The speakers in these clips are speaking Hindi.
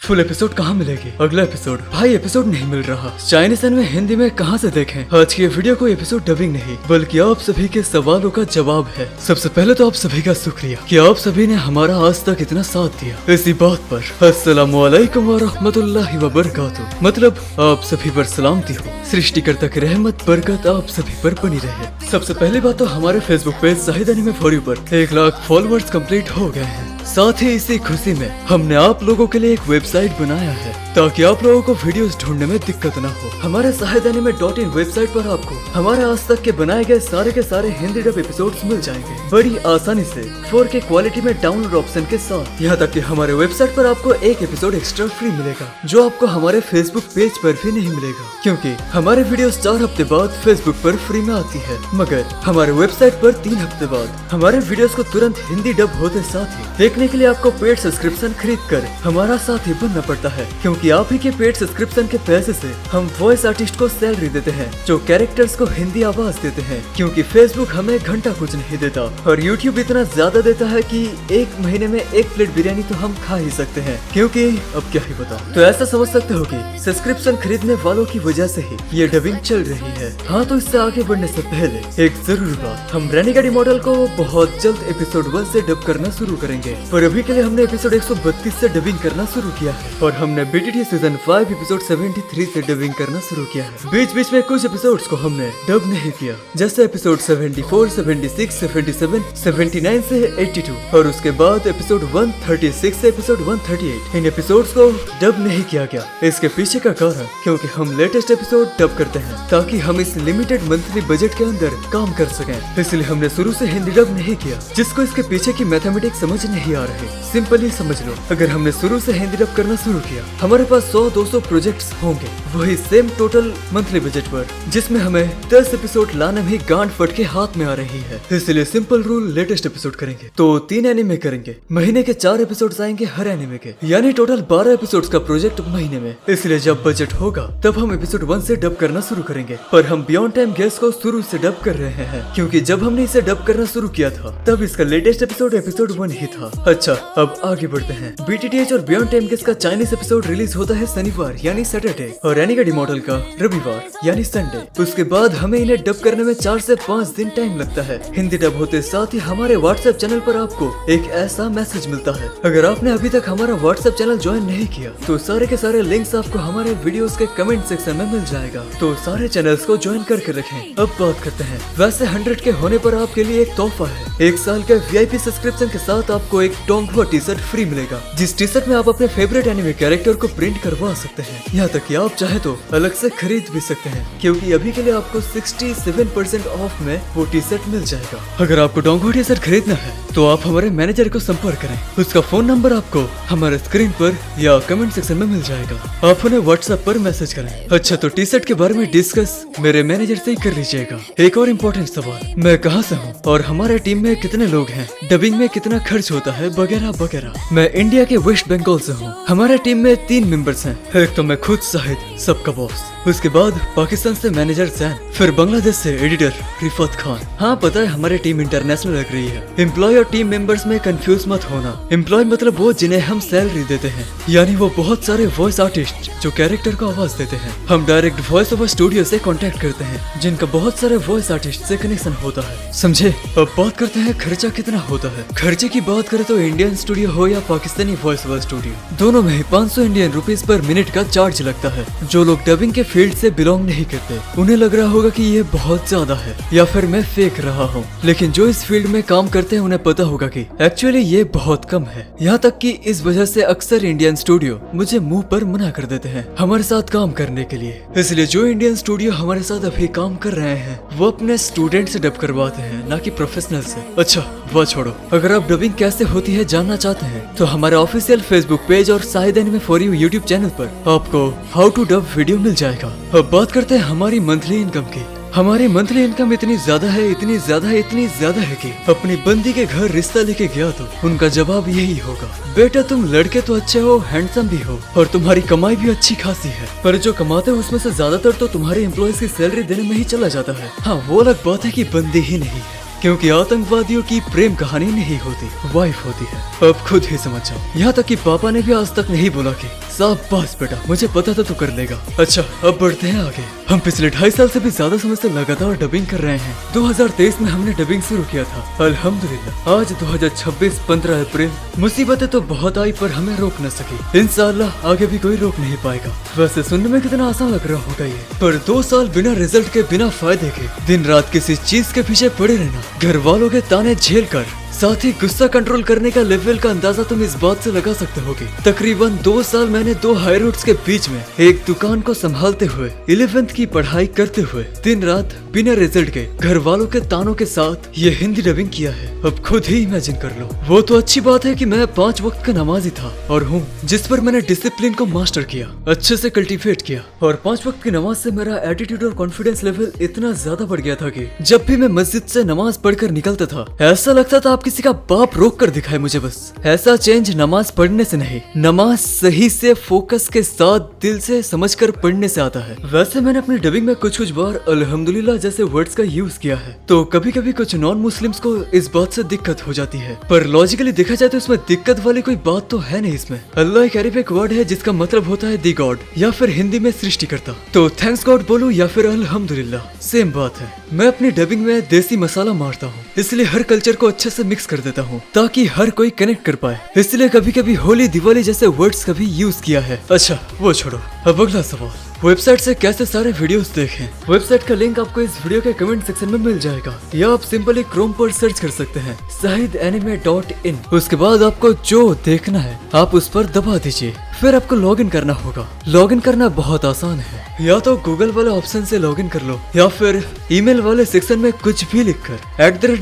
फुल एपिसोड कहाँ मिलेगी? अगला एपिसोड भाई एपिसोड नहीं मिल रहा। चाइनीज एनिमे हिंदी में कहाँ से देखें? आज की ये वीडियो को एपिसोड डबिंग नहीं बल्कि आप सभी के सवालों का जवाब है। सबसे पहले तो आप सभी का शुक्रिया कि आप सभी ने हमारा आज तक इतना साथ दिया। इसी बात पर अस्सलामुअलैकुम वरहमतुल्लाहि वबरकातुहू, मतलब आप सभी पर सलामती हो। सृष्टिकर्ता की रहमत बरकत आप सभी पर बनी रहे। सबसे पहली बात तो हमारे Facebook page Zahid anime for you पर 1 लाख फॉलोअर्स कंप्लीट हो गए हैं। साथ ही इसी खुशी में हमने आप लोगों के लिए एक वेबसाइट बनाया है ताकि आप लोगों को वीडियोस ढूंढने में दिक्कत ना हो। हमारे जाहिद एनिमे .in वेबसाइट पर आपको हमारे आज तक के बनाए गए सारे के सारे हिंदी डब एपिसोड्स मिल जाएंगे बड़ी आसानी से 4K क्वालिटी में डाउनलोड ऑप्शन के साथ। यहाँ तक कि हमारे वेबसाइट पर आपको एक एपिसोड एक्स्ट्रा फ्री मिलेगा जो आपको हमारे फेसबुक पेज पर भी नहीं मिलेगा, क्योंकि हमारे वीडियो 4 हफ्ते बाद फेसबुक पर फ्री में आती है, मगर हमारे वेबसाइट पर 3 हफ्ते बाद हमारे वीडियोस को तुरंत हिंदी डब होते साथ ही देखने के लिए आपको पेड सब्सक्रिप्शन खरीद कर हमारा साथी बनना पड़ता है, क्योंकि आप ही के पेड सब्सक्रिप्शन के पैसे से हम वॉइस आर्टिस्ट को सैलरी देते हैं जो कैरेक्टर्स को हिंदी आवाज देते हैं, क्योंकि फेसबुक हमें घंटा कुछ नहीं देता और यूट्यूब इतना ज्यादा देता है कि 1 महीने में 1 प्लेट बिरयानी तो हम खा ही सकते हैं, क्योंकि अब क्या ही बताऊं। तो ऐसा समझ सकते हो कि सब्सक्रिप्शन खरीदने वालों की वजह से ही ये डबिंग चल रही है। हाँ, तो इससे आगे बढ़ने से पहले एक जरूरी बात, हम रेनेगेडी मॉडल को बहुत जल्द एपिसोड 1 से डब करना शुरू करेंगे, पर अभी के लिए हमने एपिसोड 132 से डबिंग करना शुरू किया है और हमने BTT सीजन 5 एपिसोड 73 से डबिंग करना शुरू किया है। बीच बीच में कुछ एपिसोड्स को हमने डब नहीं किया, जैसे एपिसोड 74, 76, 77, 79 से 82 और उसके बाद एपिसोड 136 से एपिसोड 138। इन एपिसोड्स को डब नहीं किया गया। इसके पीछे का कारण क्योंकि हम लेटेस्ट एपिसोड डब करते हैं ताकि हम इस लिमिटेड मंथली बजट के अंदर काम कर सकें, इसलिए हमने शुरू से हिंदी डब नहीं किया। जिसको इसके पीछे की मैथमेटिक्स समझ नहीं आ रही, सिंपली समझ लो, अगर हमने शुरू से हिंदी डब करना शुरू किया, हमारे पास 100-200 प्रोजेक्ट्स होंगे वही सेम टोटल मंथली बजट पर, जिसमें हमें 10 एपिसोड लाने में गांड फट के हाथ में आ रही है। इसलिए सिंपल रूल, लेटेस्ट एपिसोड करेंगे तो 3 एनिमे करेंगे, महीने के 4 एपिसोड्स आएंगे हर एनिमे के, यानी टोटल 12 एपिसोड्स का प्रोजेक्ट महीने में। इसलिए जब बजट होगा तब हम एपिसोड 1 से डब करना शुरू करेंगे, पर हम बियॉन्ड टाइम गेस को शुरू से डब कर रहे हैं, क्योंकि जब हमने इसे डब करना शुरू किया था तब इसका लेटेस्ट एपिसोड एपिसोड 1 ही था। अच्छा, अब आगे बढ़ते हैं। BTTH और बियॉन्ड टाइम गेस का चाइनीज एपिसोड रिलीज होता है शनिवार यानी सैटरडे और रेनेगेडी मॉडल का रविवार यानी संडे। उसके बाद हमें इन्हें डब करने में 4 से 5 दिन टाइम लगता है। हिंदी डब होते साथ ही हमारे व्हाट्सएप चैनल पर आपको एक ऐसा मैसेज मिलता है, अगर आपने अभी तक हमारा व्हाट्सएप चैनल ज्वाइन नहीं किया तो सारे के सारे लिंक्स आपको हमारे वीडियोस के कमेंट सेक्शन में मिल जाएगा, तो सारे चैनल्स को ज्वाइन करके रखें। अब बात करते हैं, वैसे 100 के होने पर आपके लिए एक तोहफा है। 1 साल का VIP सब्सक्रिप्शन के साथ आपको एक डोंगहुआ टी-शर्ट फ्री मिलेगा, जिस टी-शर्ट में आप अपने फेवरेट एनिमे कैरेक्टर को प्रिंट करवा सकते हैं। यहाँ तक कि आप चाहे तो अलग से खरीद भी सकते हैं, क्योंकि अभी के लिए आपको 67% ऑफ में वो टी-शर्ट मिल जाएगा। अगर आपको डोंगहुआ टी-शर्ट खरीदना है तो आप हमारे मैनेजर को संपर्क करें, उसका फोन नंबर आपको हमारे स्क्रीन पर या कमेंट सेक्शन में मिल जाएगा, आप उन्हें व्हाट्सएप पर मैसेज करें। अच्छा, तो टी-शर्ट के बारे में डिस्कस मेरे मैनेजर से ही कर लीजिएगा। एक और इम्पोर्टेंट सवाल, मैं कहाँ से हूँ और हमारे टीम में कितने लोग हैं, डबिंग में कितना खर्च होता है, वगैरह वगैरह। मैं इंडिया के वेस्ट बंगाल से हूँ। हमारे टीम में 3 मेंबर्स हैं, एक तो मैं खुद शाहिद, सबका बॉस, उसके बाद पाकिस्तान से मैनेजर जैन, फिर बांग्लादेश से एडिटर रिफत खान। हाँ, पता है हमारी टीम इंटरनेशनल लग रही है। एम्प्लॉय और टीम मेंबर्स में कंफ्यूज मत होना। एम्प्लॉय मतलब वो जिन्हें हम सैलरी देते हैं, यानी वो बहुत सारे वॉइस आर्टिस्ट जो कैरेक्टर को आवाज देते हैं। हम डायरेक्ट वॉइस ओवर स्टूडियो से कांटेक्ट करते हैं, जिनका बहुत सारे वॉइस आर्टिस्ट से कनेक्शन होता है, समझे। अब बात करते हैं खर्चा कितना होता है। खर्चे की बात करें तो इंडियन स्टूडियो हो या पाकिस्तानी वॉइस ओवर स्टूडियो, दोनों में 500 इंडियन रुपीज पर मिनट का चार्ज लगता है। जो लोग डबिंग के फील्ड से बिलोंग नहीं करते उन्हें लग रहा होगा कि ये बहुत ज्यादा है या फिर मैं फेंक रहा हूँ, लेकिन जो इस फील्ड में काम करते हैं उन्हें पता होगा कि एक्चुअली ये बहुत कम है। यहाँ तक कि इस वजह से अक्सर इंडियन स्टूडियो मुझे मुंह पर मना कर देते हैं हमारे साथ काम करने के लिए। इसलिए जो इंडियन स्टूडियो हमारे साथ अभी काम कर रहे हैं वो अपने स्टूडेंट से डब करवाते हैं, ना कि प्रोफेशनल से। अच्छा, वो छोड़ो, अगर आप डबिंग कैसे होती है जानना चाहते हैं तो हमारे ऑफिशियल फेसबुक पेज और Zahid anime for you YouTube channel पर आपको हाउ टू डब वीडियो मिल जाएगा। अब बात करते हैं हमारी मंथली इनकम की। हमारी मंथली इनकम इतनी ज्यादा है, इतनी ज्यादा है, इतनी ज्यादा है कि अपनी बंदी के घर रिश्ता लेके गया तो उनका जवाब यही होगा, बेटा तुम लड़के तो अच्छे हो, हैंडसम भी हो और तुम्हारी कमाई भी अच्छी खासी है, पर जो कमाते हो उसमें से ज्यादातर तो तुम्हारे एम्प्लॉयज की सैलरी देने में ही चला जाता है। हाँ, वो अलग बात है कि बंदी ही नहीं है, क्योंकि आतंकवादियों की प्रेम कहानी नहीं होती, वाइफ होती है। अब खुद ही समझ जाओ। यहाँ तक कि पापा ने भी आज तक नहीं बोला कि शाबाश बेटा, मुझे पता था तू कर लेगा। अच्छा अब बढ़ते हैं आगे। हम पिछले 2.5 साल से भी ज्यादा समय से लगातार डबिंग कर रहे हैं। 2023 में हमने डबिंग शुरू किया था। अल्हम्दुलिल्लाह आज 2026 15 अप्रैल। मुसीबतें तो बहुत आई पर हमें रोक न सकी। इंशाअल्लाह आगे भी कोई रोक नहीं पाएगा। वैसे सुनने में कितना आसान लग रहा होगा ये, पर 2 साल बिना रिजल्ट के, बिना फायदे के, दिन रात किसी चीज के पीछे पड़े रहना, घर वालों के ताने झेल कर, साथ ही गुस्सा कंट्रोल करने का लेवल का अंदाजा तुम इस बात से लगा सकते होगे। तकरीबन 2 साल मैंने 2 हाई रोड्स के बीच में एक दुकान को संभालते हुए 11th की पढ़ाई करते हुए दिन रात बिना रिजल्ट के, घर वालों के तानों के साथ ये हिंदी डबिंग किया है। अब खुद ही इमेजिन कर लो। वो तो अच्छी बात है कि मैं 5 वक्त का नमाजी था और हूँ, जिस पर मैंने डिसिप्लिन को मास्टर किया, अच्छे से कल्टीवेट किया, और 5 वक्त की नमाज से मेरा एटीट्यूड और कॉन्फिडेंस लेवल इतना ज्यादा बढ़ गया था कि जब भी मैं मस्जिद से नमाज पढ़कर निकलता था, ऐसा लगता था आप किसी का बाप रोक कर दिखाए मुझे बस। ऐसा चेंज नमाज पढ़ने से नहीं, नमाज सही से फोकस के साथ दिल से समझकर पढ़ने से आता है। वैसे मैंने अपनी डबिंग में कुछ बार अल्हम्दुलिल्लाह जैसे वर्ड्स का यूज किया है, तो कभी कभी कुछ नॉन मुस्लिम्स को इस बात से दिक्कत हो जाती है, पर लॉजिकली देखा जाए तो इसमें दिक्कत वाली कोई बात तो है नहीं। इसमें अल्लाह एक अरबिक वर्ड है जिसका मतलब होता है दी गॉड, या फिर हिंदी में सृष्टिकर्ता। तो थैंक्स गॉड बोलूं या फिर अल्हम्दुलिल्लाह, सेम बात है। मैं अपनी डबिंग में देसी मसाला मारता हूँ, इसलिए हर कल्चर को अच्छे से मिक्स कर देता हूँ ताकि हर कोई कनेक्ट कर पाए। इसलिए कभी कभी होली दिवाली जैसे वर्ड्स का भी यूज किया है। अच्छा वो छोड़ो, अब अगला सवाल, वेबसाइट से कैसे सारे वीडियोस देखें। वेबसाइट का लिंक आपको इस वीडियो के कमेंट सेक्शन में मिल जाएगा, या आप सिंपली क्रोम पर सर्च कर सकते हैं shahidanime.in। उसके बाद आपको जो देखना है आप उस पर दबा दीजिए, फिर आपको लॉगिन करना होगा। लॉगिन करना बहुत आसान है, या तो गूगल वाले ऑप्शन से लॉगिन कर लो, या फिर ईमेल वाले सेक्शन में कुछ भी लिखकर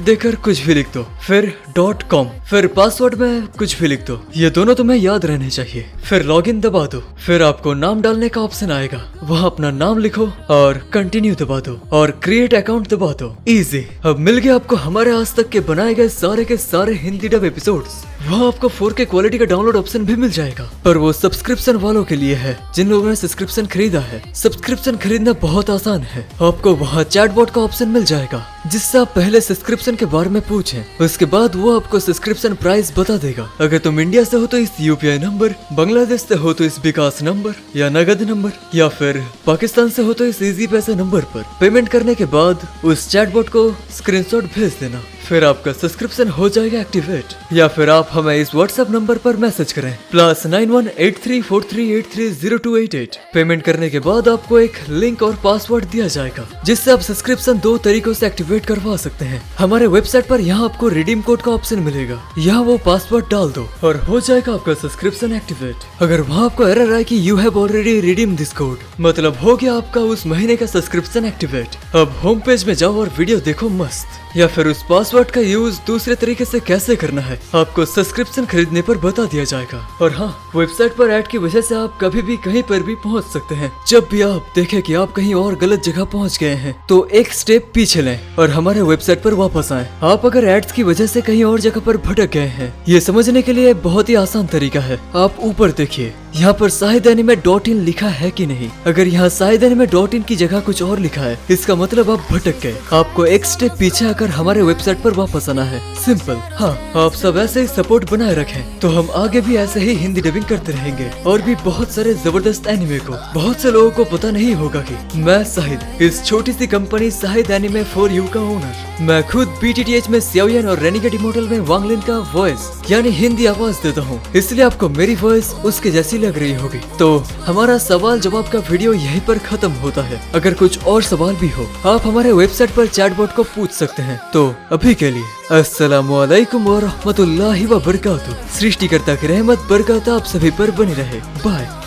देकर कुछ भी लिख दो, फिर .com, फिर पासवर्ड में कुछ भी लिख दो। ये दोनों तुम्हें याद रहने चाहिए। फिर लॉगिन दबा दो, फिर आपको नाम डालने का ऑप्शन आएगा, वहाँ अपना नाम लिखो और कंटिन्यू दबा दो और क्रिएट अकाउंट दबा दो। इजी। अब मिल गया आपको हमारे आज तक के बनाए गए सारे के सारे हिंदी डब एपिसोड्स। वहाँ आपको 4K क्वालिटी का डाउनलोड ऑप्शन भी मिल जाएगा, पर वो सब्सक्रिप्शन वालों के लिए है, जिन लोगों ने सब्सक्रिप्शन खरीदा है। सब्सक्रिप्शन खरीदना बहुत आसान है। आपको वहाँ चैटबॉट का ऑप्शन मिल जाएगा, जिससे आप पहले सब्सक्रिप्शन के बारे में पूछें, उसके बाद वो आपको सब्सक्रिप्शन प्राइस बता देगा। अगर तुम इंडिया से हो तो इस UPI नंबर, बांग्लादेश से हो तो इस विकास नंबर या नगद नंबर, या फिर पाकिस्तान से हो तो इस इजी पैसे नंबर पर पेमेंट करने के बाद उस चैटबॉट को स्क्रीनशॉट भेज देना, फिर आपका सब्सक्रिप्शन हो जाएगा एक्टिवेट। या फिर आप हमें इस व्हाट्सएप नंबर पर मैसेज करें +918343830288। पेमेंट करने के बाद आपको एक लिंक और पासवर्ड दिया जाएगा, जिससे आप सब्सक्रिप्शन 2 तरीकों से एक्टिवेट करवा सकते हैं। हमारे वेबसाइट पर यहाँ आपको रिडीम कोड का ऑप्शन मिलेगा, यहाँ वो पासवर्ड डाल दो और हो जाएगा आपका सब्सक्रिप्शन एक्टिवेट। अगर वहाँ आपको एरर आए कि you have already redeem this code, मतलब हो गया आपका उस महीने का सब्सक्रिप्शन एक्टिवेट। अब होम पेज में जाओ और वीडियो देखो मस्त। या फिर उस पासवर्ड का यूज दूसरे तरीके से कैसे करना है आपको सब्सक्रिप्शन खरीदने पर बता दिया जाएगा। और हाँ, वेबसाइट पर ऐड की वजह से आप कभी भी कहीं पर भी पहुंच सकते हैं। जब भी आप देखें कि आप कहीं और गलत जगह पहुंच गए हैं, तो एक स्टेप पीछे लें और हमारे वेबसाइट पर वापस आएं। आप अगर एड्स की वजह से कहीं और जगह पर भटक गए हैं, ये समझने के लिए बहुत ही आसान तरीका है। आप ऊपर देखिए, यहाँ पर shahidanime.in लिखा है कि नहीं। अगर यहाँ shahidanime.in की जगह कुछ और लिखा है, इसका मतलब आप भटक गए। आपको एक स्टेप पीछे आकर हमारे वेबसाइट पर वापस आना है, सिंपल। हाँ, आप सब ऐसे ही सपोर्ट बनाए रखें तो हम आगे भी ऐसे ही हिंदी डबिंग करते रहेंगे, और भी बहुत सारे जबरदस्त एनिमे को। बहुत से लोगों को पता नहीं होगा कि मैं शाहिद, इस छोटी सी company Shahid anime for you का ओनर, मैं खुद BTTH में सियाओयन और रेनिगेट इमोर्टल में वांगलिन का वॉइस यानी हिंदी आवाज देता हूँ, इसलिए आपको मेरी वॉइस उसके जैसी लग रही होगी। तो हमारा सवाल जवाब का वीडियो यहीं पर खत्म होता है। अगर कुछ और सवाल भी हो, आप हमारे वेबसाइट पर चैटबॉट को पूछ सकते हैं। तो अभी के लिए अस्सलामुअलैकुम व रहमतुल्लाहि व बरकातुहू। सृष्टिकर्ता की रहमत बरकत आप सभी पर बनी रहे। बाय।